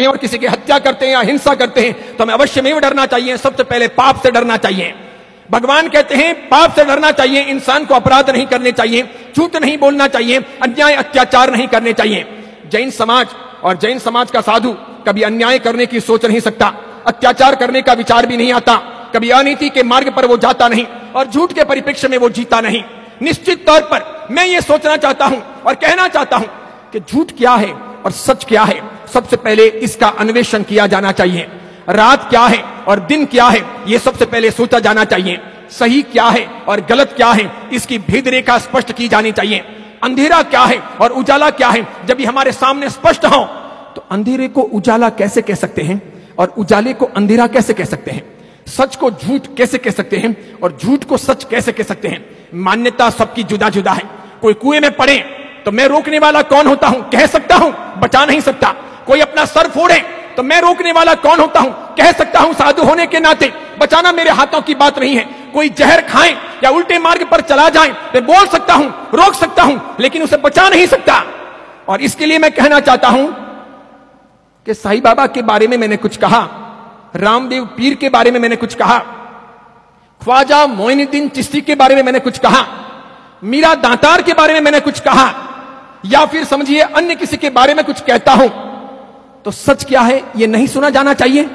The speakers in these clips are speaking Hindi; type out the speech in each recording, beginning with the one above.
हैं और किसी की हत्या करते हैं या हिंसा करते हैं तो हमें अवश्य में डरना चाहिए। सबसे पहले पाप से डरना चाहिए। भगवान कहते हैं पाप से डरना चाहिए, इंसान को अपराध नहीं करने चाहिए, झूठ नहीं बोलना चाहिए, अन्याय अत्याचार नहीं करने चाहिए। जैन समाज और जैन समाज का साधु कभी अन्याय करने की सोच नहीं सकता, अत्याचार करने का विचार भी नहीं आता, कभी अनीति के मार्ग पर वो जाता नहीं और झूठ के परिप्रेक्ष्य में वो जीता नहीं। निश्चित तौर पर मैं ये सोचना चाहता हूं और कहना चाहता हूं कि झूठ क्या है और सच क्या है, सबसे पहले इसका अन्वेषण किया जाना चाहिए। रात क्या है और दिन क्या है, यह सबसे पहले सोचा जाना चाहिए। सही क्या है और गलत क्या है, इसकी भेद रेखा स्पष्ट की जानी चाहिए। अंधेरा क्या है और उजाला क्या है, जब ये हमारे सामने स्पष्ट हो तो अंधेरे को उजाला कैसे कह सकते हैं और उजाले को अंधेरा कैसे कह सकते हैं? सच को झूठ कैसे कह सकते हैं और झूठ को सच कैसे कह सकते हैं? मान्यता सबकी जुदा जुदा है। कोई कुएं में पड़े तो मैं रोकने वाला कौन होता हूं? कह सकता हूं, बचा नहीं सकता। कोई अपना सर फोड़े तो मैं रोकने वाला कौन होता हूं? कह सकता हूं साधु होने के नाते, बचाना मेरे हाथों की बात नहीं है। कोई जहर खाए या उल्टे मार्ग पर चला जाए मैं बोल सकता हूं, रोक सकता हूं, लेकिन उसे बचा नहीं सकता। और इसके लिए मैं कहना चाहता हूं कि साईं बाबा के बारे में मैंने कुछ कहा, रामदेव पीर के बारे में मैंने कुछ कहा, ख्वाजा मोइनुद्दीन चिश्ती के बारे में मैंने कुछ कहा, मीरा दातार के बारे में मैंने कुछ कहा, या फिर समझिए अन्य किसी के बारे में कुछ कहता हूं तो सच क्या है यह नहीं सुना जाना चाहिए?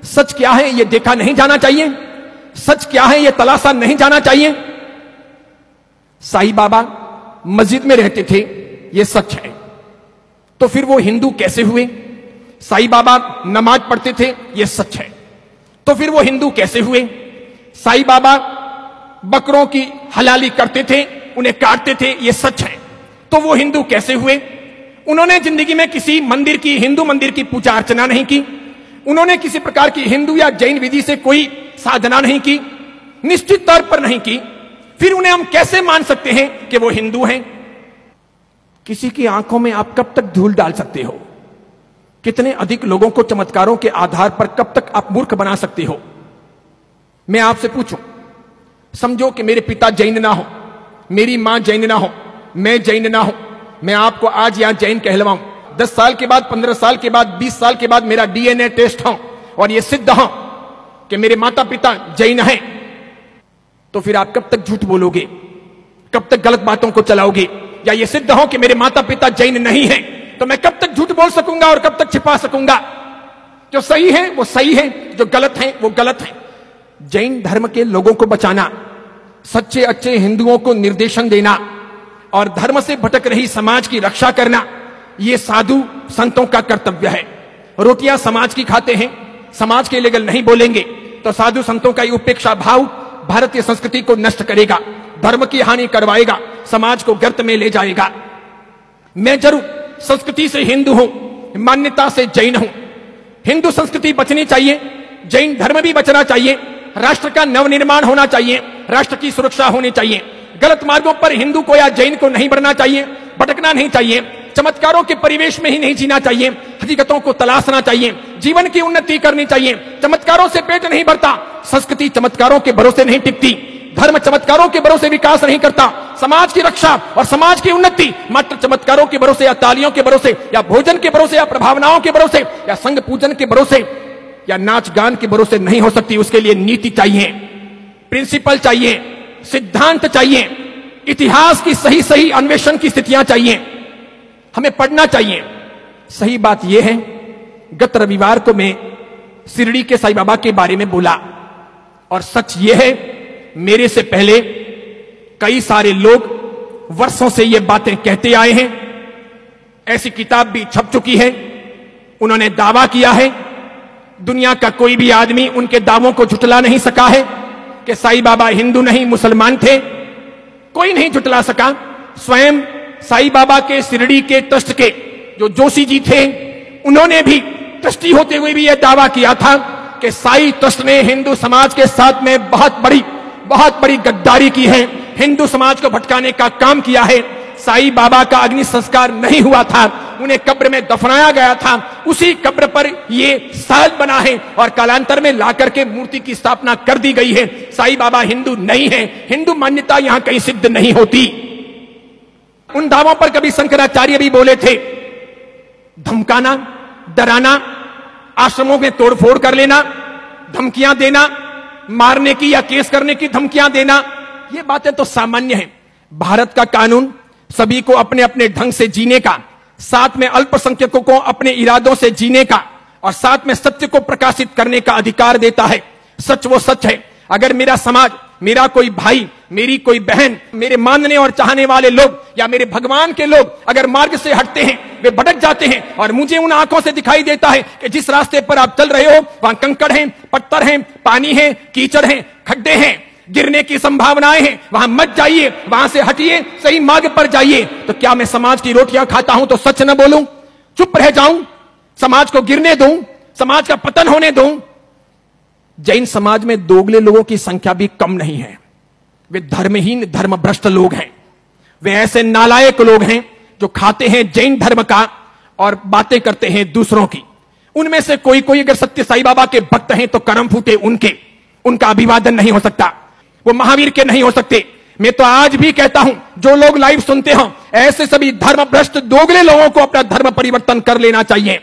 सच क्या है यह देखा नहीं जाना चाहिए? सच क्या है यह तलाशा नहीं जाना चाहिए? साईं बाबा मस्जिद में रहते थे, यह सच है। तो फिर वो हिंदू कैसे हुए? साईं बाबा नमाज पढ़ते थे, यह सच है। तो फिर वो हिंदू कैसे हुए? साईं बाबा बकरों की हलाली करते थे, उन्हें काटते थे, यह सच है। तो वो हिंदू कैसे हुए? उन्होंने जिंदगी में किसी मंदिर की, हिंदू मंदिर की पूजा अर्चना नहीं की, उन्होंने किसी प्रकार की हिंदू या जैन विधि से कोई साधना नहीं की, निश्चित तौर पर नहीं की। फिर उन्हें हम कैसे मान सकते हैं कि वो हिंदू हैं? किसी की आंखों में आप कब तक धूल डाल सकते हो? कितने अधिक लोगों को चमत्कारों के आधार पर कब तक आप मूर्ख बना सकते हो? मैं आपसे पूछूं, समझो कि मेरे पिता जैन ना हो, मेरी मां जैन ना हो, मैं जैन ना हूं, मैं आपको आज यहां जैन कहलवाऊं, 10 साल के बाद, 15 साल के बाद, 20 साल के बाद मेरा डीएनए टेस्ट हो और यह सिद्ध हो कि मेरे माता पिता जैन हैं, तो फिर आप कब तक झूठ बोलोगे? कब तक गलत बातों को चलाओगे? या यह सिद्ध हो कि मेरे माता पिता जैन नहीं हैं, तो मैं कब तक झूठ बोल सकूंगा और कब तक छिपा सकूंगा? जो सही है वो सही है, जो गलत है वो गलत है। जैन धर्म के लोगों को बचाना, सच्चे अच्छे हिंदुओं को निर्देशन देना और धर्म से भटक रही समाज की रक्षा करना, यह साधु संतों का कर्तव्य है। रोटियां समाज की खाते हैं, समाज के लिए नहीं बोलेंगे तो साधु संतों का उपेक्षा भाव भारतीय संस्कृति को नष्ट करेगा, धर्म की हानि करवाएगा, समाज को गर्त में ले जाएगा। मैं जरूर संस्कृति से हिंदू हूं, मान्यता से जैन हूं। हिंदू संस्कृति बचनी चाहिए, जैन धर्म भी बचना चाहिए, राष्ट्र का नवनिर्माण होना चाहिए, राष्ट्र की सुरक्षा होनी चाहिए। गलत मार्गों पर हिंदू को या जैन को नहीं बढ़ना चाहिए, भटकना नहीं चाहिए, चमत्कारों के परिवेश में ही नहीं जीना चाहिए, हकीकतों को तलाशना चाहिए, जीवन की उन्नति करनी चाहिए। चमत्कारों से पेट नहीं भरता, संस्कृति चमत्कारों के भरोसे नहीं टिकती, धर्म चमत्कारों के भरोसे विकास नहीं करता। समाज की रक्षा और समाज की उन्नति मात्र चमत्कारों के भरोसे या तालियों के भरोसे या भोजन के भरोसे या प्रभावनाओं के भरोसे या संघ पूजन के भरोसे या नाच गान के भरोसे नहीं हो सकती। उसके लिए नीति चाहिए, प्रिंसिपल चाहिए, सिद्धांत चाहिए, इतिहास की सही सही अन्वेषण की स्थितियां चाहिए, हमें पढ़ना चाहिए। सही बात यह है, गत रविवार को मैं शिरडी के साईं बाबा के बारे में बोला और सच यह है, मेरे से पहले कई सारे लोग वर्षों से ये बातें कहते आए हैं, ऐसी किताब भी छप चुकी है, उन्होंने दावा किया है। दुनिया का कोई भी आदमी उनके दावों को झुटला नहीं सका है कि साईं बाबा हिंदू नहीं मुसलमान थे, कोई नहीं झुटला सका। स्वयं साईं बाबा के शिरडी के ट्रस्ट के जो जोशी जी थे, उन्होंने भी ट्रस्टी होते हुए भी यह दावा किया था कि साईं ट्रस्ट ने हिंदू समाज के साथ में बहुत बड़ी गद्दारी की है, हिंदू समाज को भटकाने का काम किया है। साईं बाबा का अग्नि संस्कार नहीं हुआ था, उन्हें कब्र में दफनाया गया था, उसी कब्र पर ये साज बना है और कालांतर में लाकर के मूर्ति की स्थापना कर दी गई है। साईं बाबा हिंदू नहीं है, हिंदू मान्यता यहां कहीं सिद्ध नहीं होती। उन दावों पर कभी शंकराचार्य भी बोले थे, धमकाना डराना, आश्रमों में तोड़फोड़ कर लेना, धमकियां देना, मारने की या केस करने की धमकियां देना, ये बातें तो सामान्य हैं। भारत का कानून सभी को अपने अपने ढंग से जीने का, साथ में अल्पसंख्यकों को अपने इरादों से जीने का और साथ में सत्य को प्रकाशित करने का अधिकार देता है। सच वो सच है। अगर मेरा समाज, मेरा कोई भाई, मेरी कोई बहन, मेरे मानने और चाहने वाले लोग या मेरे भगवान के लोग अगर मार्ग से हटते हैं, वे भटक जाते हैं और मुझे उन आंखों से दिखाई देता है कि जिस रास्ते पर आप चल रहे हो वहां कंकड़ हैं, पत्थर हैं, पानी है, कीचड़ हैं, खड्डे हैं, गिरने की संभावनाएं हैं, वहां मत जाइए, वहां से हटिए, सही मार्ग पर जाइए। तो क्या मैं समाज की रोटियां खाता हूं तो सच न बोलूं, चुप रह जाऊं, समाज को गिरने दूं, समाज का पतन होने दूं? जैन समाज में दोगले लोगों की संख्या भी कम नहीं है। वे धर्महीन, धर्मभ्रष्ट लोग हैं। वे ऐसे नालायक लोग हैं जो खाते हैं जैन धर्म का और बातें करते हैं दूसरों की। उनमें से कोई कोई अगर सत्य साईं बाबा के भक्त हैं तो करम फूटे उनके, उनका अभिवादन नहीं हो सकता, वो महावीर के नहीं हो सकते। मैं तो आज भी कहता हूं, जो लोग लाइव सुनते हो, ऐसे सभी धर्मभ्रष्ट दोगले लोगों को अपना धर्म परिवर्तन कर लेना चाहिए।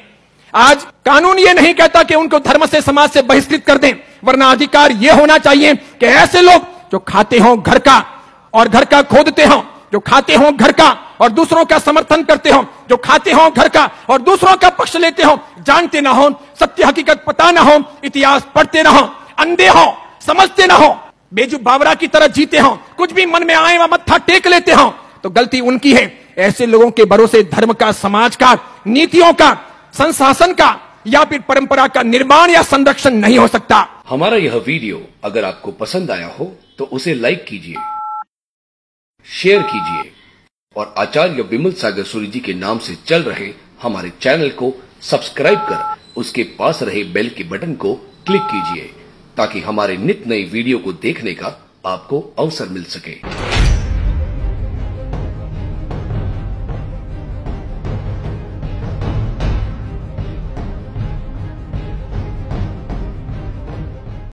आज कानून ये नहीं कहता कि उनको धर्म से, समाज से बहिष्कृत कर दें, वरना अधिकार यह होना चाहिए कि ऐसे लोग जो खाते हो घर का और घर का खोदते हो, जो खाते हो घर का और दूसरों का समर्थन करते हो, जो खाते हो घर का और दूसरों का पक्ष लेते हो, जानते ना हो, सत्य हकीकत पता ना हो, इतिहास पढ़ते ना हो, अंधे हो, समझते ना हो, बेजू बावरा की तरह जीते हो, कुछ भी मन में आए वह मत्था टेक लेते हो, तो गलती उनकी है। ऐसे लोगों के भरोसे धर्म का, समाज का, नीतियों का, संशासन का या फिर परंपरा का निर्माण या संरक्षण नहीं हो सकता। हमारा यह वीडियो अगर आपको पसंद आया हो तो उसे लाइक कीजिए, शेयर कीजिए और आचार्य विमल सागर सूरी जी के नाम से चल रहे हमारे चैनल को सब्सक्राइब कर उसके पास रहे बेल के बटन को क्लिक कीजिए ताकि हमारे नित नए वीडियो को देखने का आपको अवसर मिल सके।